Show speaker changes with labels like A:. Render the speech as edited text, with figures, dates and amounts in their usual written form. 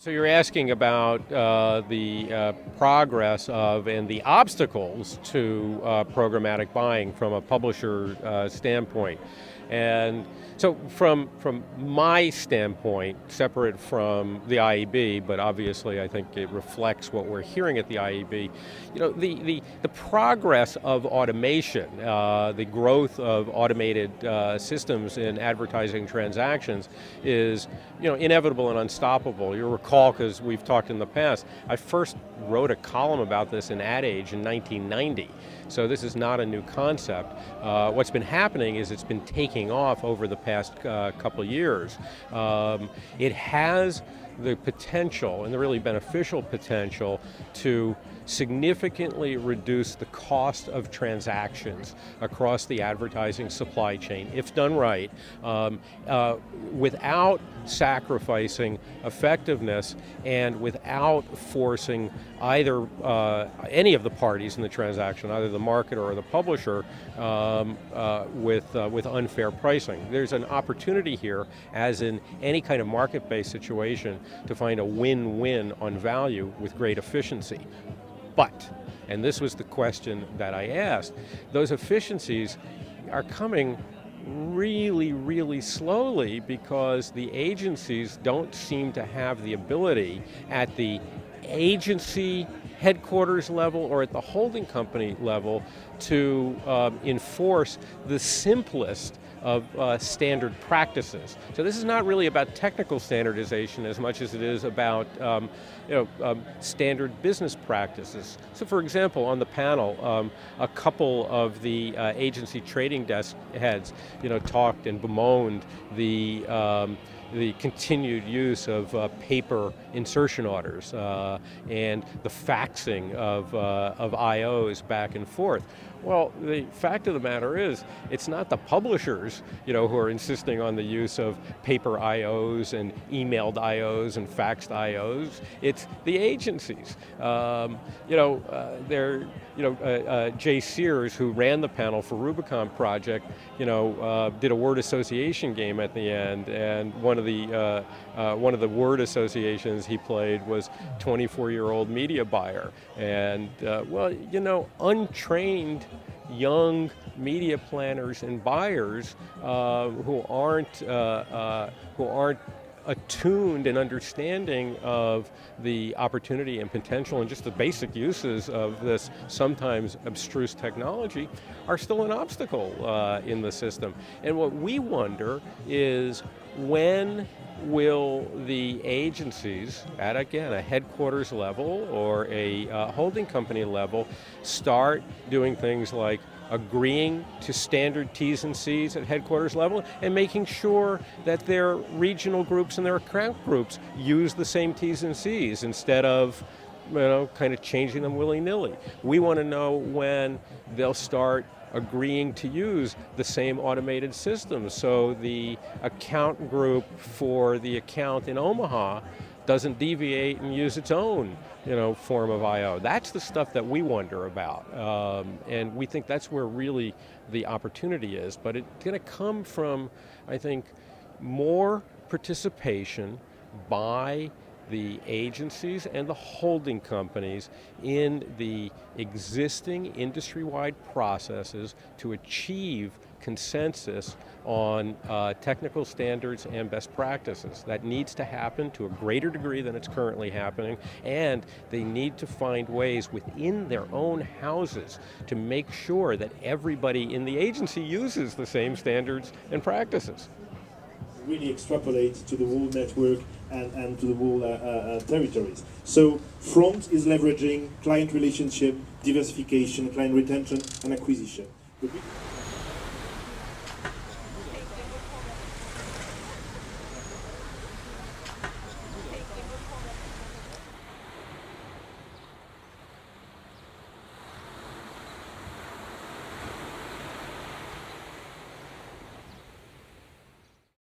A: So you're asking about the progress of and the obstacles to programmatic buying from a publisher standpoint. And so from my standpoint, separate from the IEB, but obviously I think it reflects what we're hearing at the IEB, you know, the progress of automation, the growth of automated systems in advertising transactions is, you know, inevitable and unstoppable. You'll recall, because we've talked in the past, I first wrote a column about this in Ad Age in 1990. So this is not a new concept. What's been happening is it's been taking off over the past couple of years. It has the potential, and the really beneficial potential, to significantly reduce the cost of transactions across the advertising supply chain, if done right, without sacrificing effectiveness and without forcing either any of the parties in the transaction, either the marketer or the publisher, with unfair pricing. There's an opportunity here, as in any kind of market-based situation, to find a win-win on value with great efficiency. But, and this was the question that I asked, those efficiencies are coming really, really slowly because the agencies don't seem to have the ability at the agency headquarters level or at the holding company level to enforce the simplest of standard practices. So this is not really about technical standardization as much as it is about standard business practices. So for example, on the panel, a couple of the agency trading desk heads, talked and bemoaned the continued use of paper insertion orders and the faxing of IOs back and forth. Well, the fact of the matter is, it's not the publishers, who are insisting on the use of paper IOs and emailed IOs and faxed IOs. It's the agencies. Jay Sears, who ran the panel for Rubicon Project, did a word association game at the end, and one of the word associations he played was 24-year-old media buyer. And untrained young media planners and buyers who aren't attuned and understanding of the opportunity and potential and just the basic uses of this sometimes abstruse technology are still an obstacle in the system. And what we wonder is, when will the agencies, at again a headquarters level or a holding company level, start doing things like agreeing to standard T's and C's at headquarters level and making sure that their regional groups and their account groups use the same T's and C's instead of kind of changing them willy-nilly. We want to know when they'll start agreeing to use the same automated systems, so the account group for the account in Omaha doesn't deviate and use its own form of IO. That's the stuff that we wonder about, and we think that's where really the opportunity is. But it's going to come from, I think, more participation by the agencies and the holding companies in the existing industry-wide processes to achieve consensus on technical standards and best practices. That needs to happen to a greater degree than it's currently happening, and they need to find ways within their own houses to make sure that everybody in the agency uses the same standards and practices.
B: Really extrapolate to the whole network and to the whole territories. So front is leveraging client relationship, diversification, client retention, and acquisition.